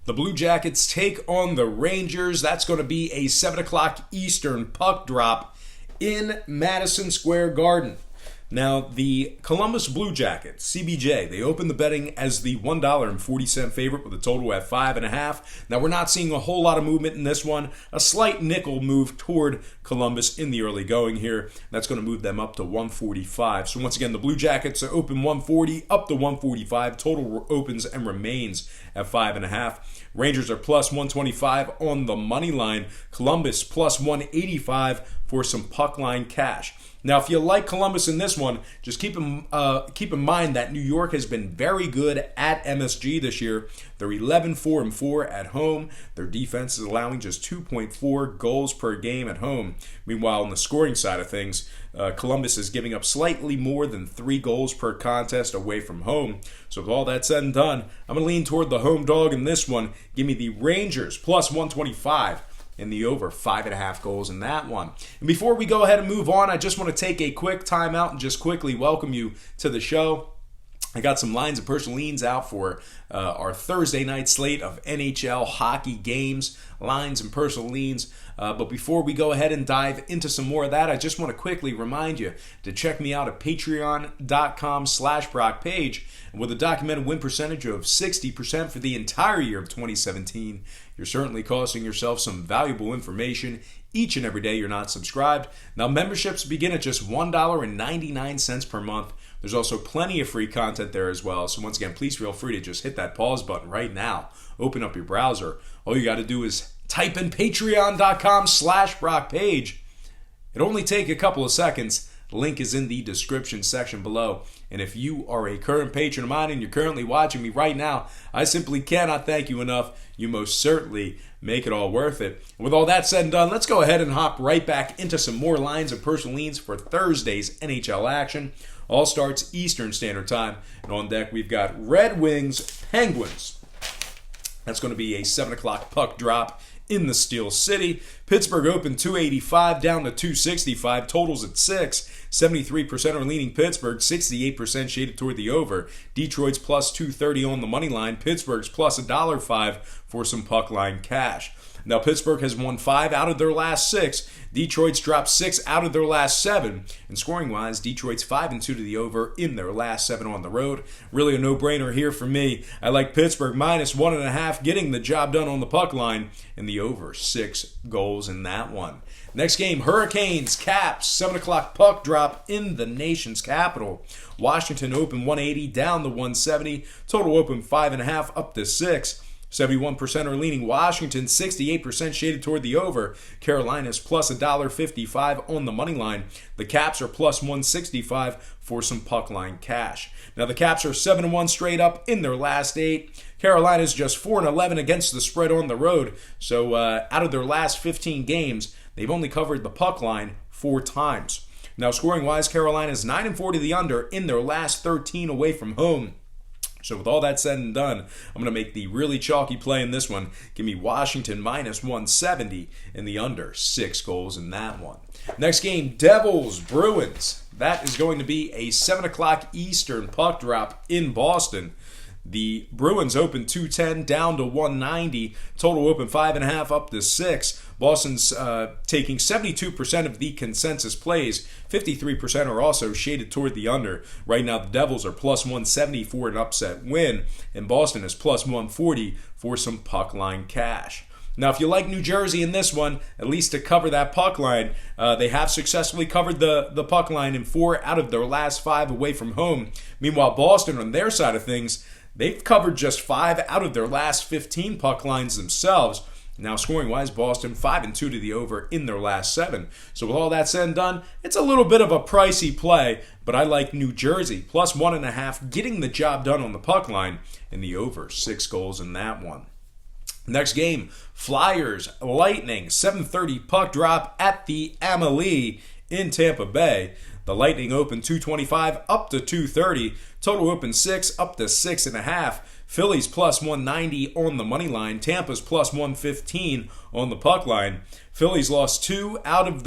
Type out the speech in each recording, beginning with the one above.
The Blue Jackets take on the Rangers. That's going to be a 7 o'clock Eastern puck drop in Madison Square Garden. Now, the Columbus Blue Jackets, CBJ, they opened the betting as the $1.40 favorite with a total at 5.5. Now, we're not seeing a whole lot of movement in this one. A slight nickel move toward Columbus in the early going here. That's going to move them up to 145. So once again, the Blue Jackets are open 140 up to 145. Total opens and remains at 5.5. Rangers are plus 125 on the money line. Columbus plus 185 for some puck line cash. Now, if you like Columbus in this one, just keep in mind that New York has been very good at MSG this year. They're 11-4-4 at home. Their defense is allowing just 2.4 goals per game at home. Meanwhile, on the scoring side of things, Columbus is giving up slightly more than 3 goals per contest away from home. So with all that said and done, I'm going to lean toward the home dog in this one. Give me the Rangers plus 125. In the over 5.5 goals in that one. And before we go ahead and move on, I just want to take a quick time out and just quickly welcome you to the show. I got some lines and personal leans out for our Thursday night slate of NHL hockey games, lines and personal leans. But before we go ahead and dive into some more of that, I just want to quickly remind you to check me out at patreon.com/BrockPage. And with a documented win percentage of 60% for the entire year of 2017, you're certainly costing yourself some valuable information each and every day you're not subscribed. Now, memberships begin at just $1.99 per month. There's also plenty of free content there as well. So once again, please feel free to just hit that pause button right now. Open up your browser. All you got to do is type in patreon.com/BrockPage. It'll only take a couple of seconds. The link is in the description section below. And if you are a current patron of mine and you're currently watching me right now, I simply cannot thank you enough. You most certainly make it all worth it. And with all that said and done, let's go ahead and hop right back into some more lines and personal leans for Thursday's NHL action. All starts Eastern Standard Time. And on deck, we've got Red Wings Penguins. That's going to be a 7 o'clock puck drop in the Steel City. Pittsburgh opened 285 down to 265. Totals at 6. 73% are leaning Pittsburgh. 68% shaded toward the over. Detroit's plus 230 on the money line. Pittsburgh's plus $1.05 for some puck line cash. Now, Pittsburgh has won 5 out of their last 6. Detroit's dropped 6 out of their last 7. And scoring-wise, Detroit's 5-2 to the over in their last 7 on the road. Really a no-brainer here for me. I like Pittsburgh minus 1.5, getting the job done on the puck line. And the over 6 goals in that one. Next game, Hurricanes, Caps, 7 o'clock puck drop in the nation's capital. Washington open 180 down to 170. Total open 5.5 up to 6. 71% are leaning Washington, 68% shaded toward the over. Carolina's plus $1.55 on the money line. The Caps are plus 165 for some puck line cash. Now the Caps are 7-1 straight up in their last 8. Carolina's just 4-11 against the spread on the road. So out of their last 15 games, they've only covered the puck line 4 times. Now scoring-wise, Carolina's 9-4 to the under in their last 13 away from home. So with all that said and done, I'm going to make the really chalky play in this one. Give me Washington minus 170 in the under 6 goals in that one. Next game, Devils, Bruins. That is going to be a 7 o'clock Eastern puck drop in Boston. The Bruins open 210 down to 190. Total open 5.5 up to 6. Boston's taking 72% of the consensus plays. 53% are also shaded toward the under. Right now, the Devils are plus 170 for an upset win, and Boston is plus 140 for some puck line cash. Now, if you like New Jersey in this one, at least to cover that puck line, they have successfully covered the puck line in 4 out of their last 5 away from home. Meanwhile, Boston, on their side of things, they've covered just 5 out of their last 15 puck lines themselves. Now, scoring-wise, Boston 5-2 to the over in their last 7. So with all that said and done, it's a little bit of a pricey play, but I like New Jersey plus 1.5, getting the job done on the puck line in the over 6 goals in that one. Next game, Flyers, Lightning, 7:30 puck drop at the Amalie in Tampa Bay. The Lightning open 225 up to 230. Total open 6 up to 6.5. Phillies plus 190 on the money line. Tampa's plus 115 on the puck line. Phillies won just 2 out of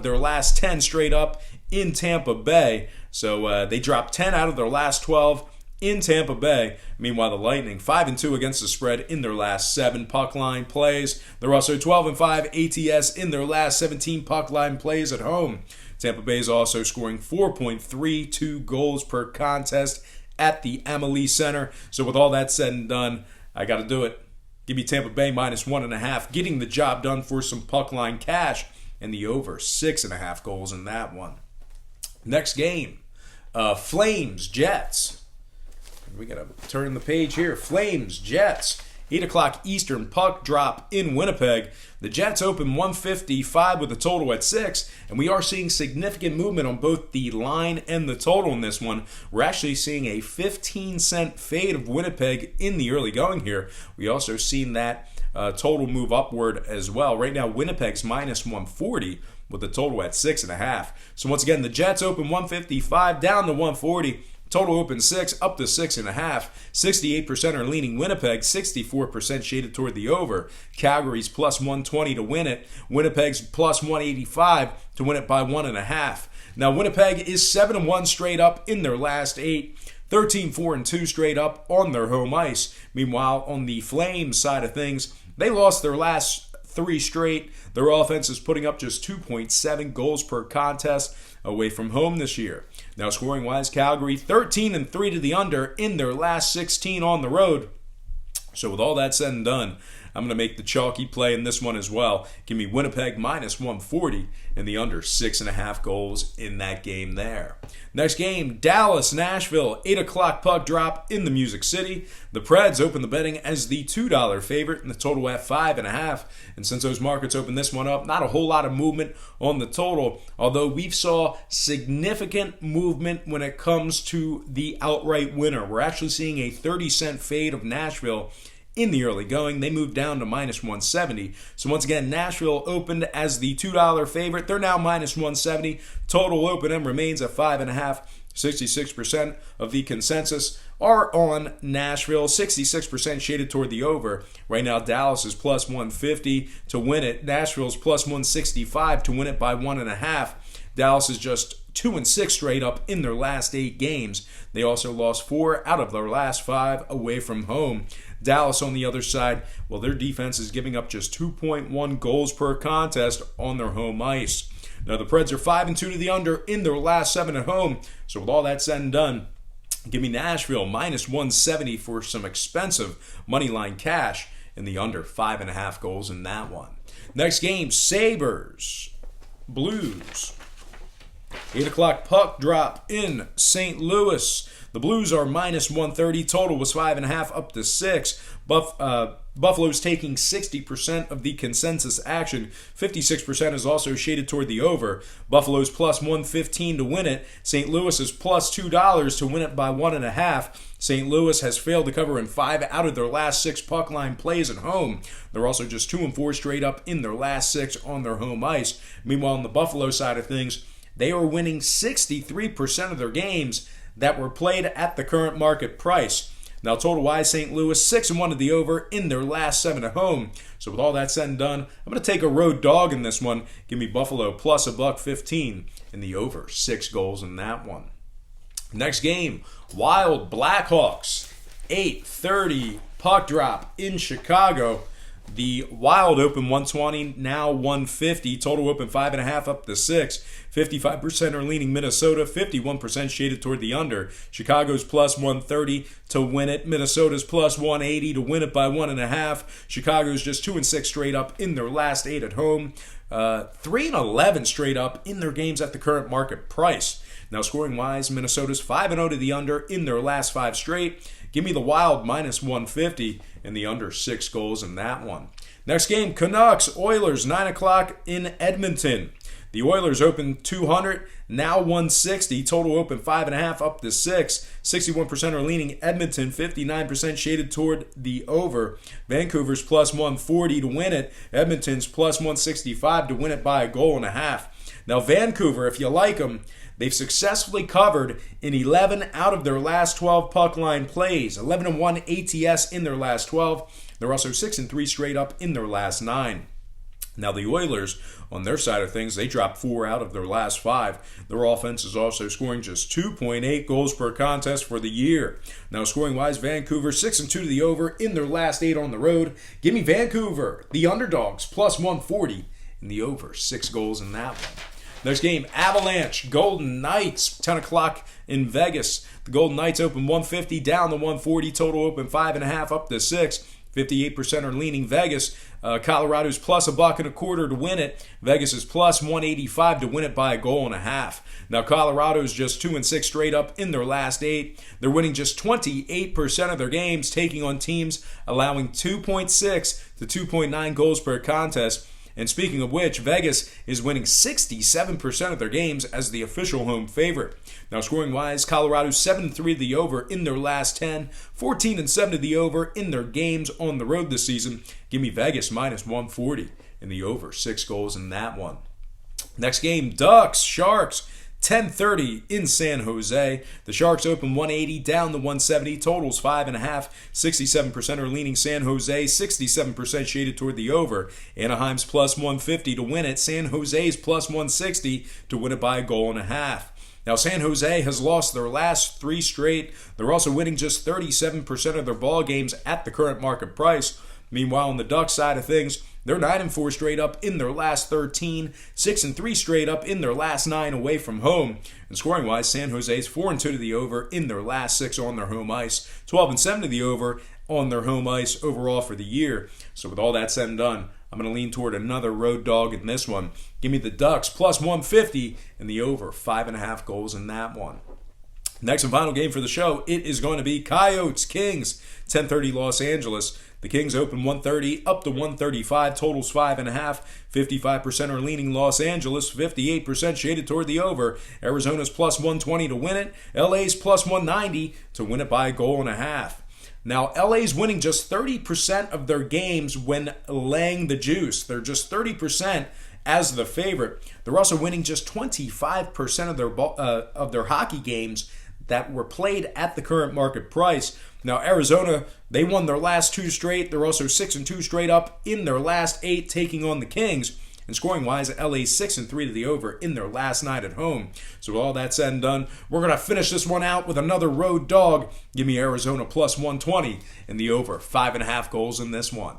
their last 10 straight up in Tampa Bay. So they dropped 10 out of their last 12. in Tampa Bay. Meanwhile, the Lightning 5-2 against the spread in their last 7 puck line plays. They're also 12-5 ATS in their last 17 puck line plays at home. Tampa Bay is also scoring 4.32 goals per contest at the Amalie Center. So with all that said and done, I got to do it. Give me Tampa Bay -1.5, getting the job done for some puck line cash, and the over 6.5 goals in that one. Next game, Flames Jets. We got to turn the page here. Flames Jets. 8 o'clock Eastern puck drop in Winnipeg. The Jets open 155 with a total at 6, and we are seeing significant movement on both the line and the total in this one. We're actually seeing a 15-cent fade of Winnipeg in the early going here. We also seen that total move upward as well. Right now, Winnipeg's -140 with the total at 6.5. So once again, the Jets open 155 down to 140. Total open 6, up to 6.5. 68% are leaning Winnipeg, 64% shaded toward the over. Calgary's +120 to win it. Winnipeg's +185 to win it by 1.5. Now, Winnipeg is 7-1 straight up in their last 8. 13-4-2 straight up on their home ice. Meanwhile, on the Flames side of things, they lost their last 3 straight. Their offense is putting up just 2.7 goals per contest away from home this year. Now, scoring-wise, Calgary 13-3 to the under in their last 16 on the road. So with all that said and done, I'm going to make the chalky play in this one as well. Give me Winnipeg -140 and the under 6.5 goals in that game there. Next game, Dallas, Nashville, 8 o'clock puck drop in the Music City. The Preds open the betting as the $2 favorite and the total at 5.5. And since those markets opened this one up, not a whole lot of movement on the total, although we've saw significant movement when it comes to the outright winner. We're actually seeing a 30-cent fade of Nashville in the early going. They moved down to -170. So once again, Nashville opened as the $2 favorite. They're now -170. Total open and remains at 5.5. 66% of the consensus are on Nashville. 66% shaded toward the over. Right now, Dallas is +150 to win it. Nashville's +165 to win it by 1.5. Dallas is just 2-6 straight up in their last 8 games. They also lost 4 out of their last 5 away from home. Dallas on the other side, well, their defense is giving up just 2.1 goals per contest on their home ice. Now, the Preds are 5-2 to the under in their last 7 at home. So with all that said and done, give me Nashville -170 for some expensive money line cash in the under 5.5 goals in that one. Next game, Sabres, Blues. 8 o'clock puck drop in St. Louis. The Blues are -130. Total was 5.5 up to 6. Buffalo's taking 60% of the consensus action. 56% is also shaded toward the over. Buffalo's +115 to win it. St. Louis is +$2 to win it by 1.5. St. Louis has failed to cover in 5 out of their last 6 puck line plays at home. They're also just 2-4 straight up in their last 6 on their home ice. Meanwhile, on the Buffalo side of things, they are winning 63% of their games that were played at the current market price. Now, total-wise, St. Louis 6-1 to the over in their last 7 at home. So with all that said and done, I'm going to take a road dog in this one. Give me Buffalo +$1.15 in the over 6 goals in that one. Next game, Wild Blackhawks, 8:30 puck drop in Chicago. The Wild open 120, now 150. Total open 5.5 up to 6. 55% are leaning Minnesota, 51% shaded toward the under. Chicago's +130 to win it. Minnesota's +180 to win it by 1.5. Chicago's just 2-6 straight up in their last 8 at home. 3-11 straight up in their games at the current market price. Now, scoring-wise, Minnesota's 5-0 to the under in their last 5 straight. Give me the Wild -150 and the under 6 goals in that one. Next game, Canucks, Oilers, 9 o'clock in Edmonton. The Oilers open 200, now 160. Total open 5.5 up to 6. 61% are leaning Edmonton, 59% shaded toward the over. Vancouver's +140 to win it. Edmonton's +165 to win it by 1.5 goals. Now, Vancouver, if you like them, they've successfully covered in 11 out of their last 12 puck line plays. 11-1 ATS in their last 12. They're also 6-3 straight up in their last 9. Now, the Oilers, on their side of things, they dropped 4 out of their last 5. Their offense is also scoring just 2.8 goals per contest for the year. Now, scoring-wise, Vancouver 6-2 to the over in their last 8 on the road. Give me Vancouver, the underdogs, plus 140 in the over. 6 goals in that one. Next game, Avalanche, Golden Knights, 10 o'clock in Vegas. The Golden Knights open 150, down to 140. Total open 5.5, up to 6. 58% are leaning Vegas. Colorado's plus $1.25 to win it. Vegas is plus 185 to win it by 1.5 goals. Now, Colorado's just 2-6 straight up in their last 8. They're winning just 28% of their games, taking on teams allowing 2.6 to 2.9 goals per contest. And speaking of which, Vegas is winning 67% of their games as the official home favorite. Now, scoring-wise, Colorado's 7-3 to the over in their last 10, 14-7 to the over in their games on the road this season. Give me Vegas minus 140 in the over. 6 goals in that one. Next game, Ducks, Sharks. 10:30 in San Jose. The Sharks open 180, down to 170. Totals 5.5. 67% are leaning San Jose. 67% shaded toward the over. Anaheim's plus 150 to win it. San Jose's plus 160 to win it by 1.5 goals. Now, San Jose has lost their last 3 straight. They're also winning just 37% of their ball games at the current market price. Meanwhile, on the Ducks side of things, they're 9-4 straight up in their last 13, 6-3 straight up in their last 9 away from home. And scoring-wise, San Jose's 4-2 to the over in their last 6 on their home ice, 12-7 to the over on their home ice overall for the year. So with all that said and done, I'm going to lean toward another road dog in this one. Give me the Ducks plus 150 and the over. 5.5 goals in that one. Next and final game for the show, it is going to be Coyotes Kings, 10:30 Los Angeles. The Kings open 130 up to 135, totals 5.5. 55% are leaning Los Angeles, 58% shaded toward the over. Arizona's plus 120 to win it. LA's plus 190 to win it by 1.5 goals. Now, LA's winning just 30% of their games when laying the juice. They're just 30% as the favorite. They're also winning just 25% of their hockey games that were played at the current market price. Now, Arizona, they won their last 2 straight. They're also 6-2 straight up in their last 8, taking on the Kings. And scoring-wise, LA's 6-3 to the over in their last night at home. So with all that said and done, we're going to finish this one out with another road dog. Give me Arizona plus 120 in the over. 5.5 goals in this one.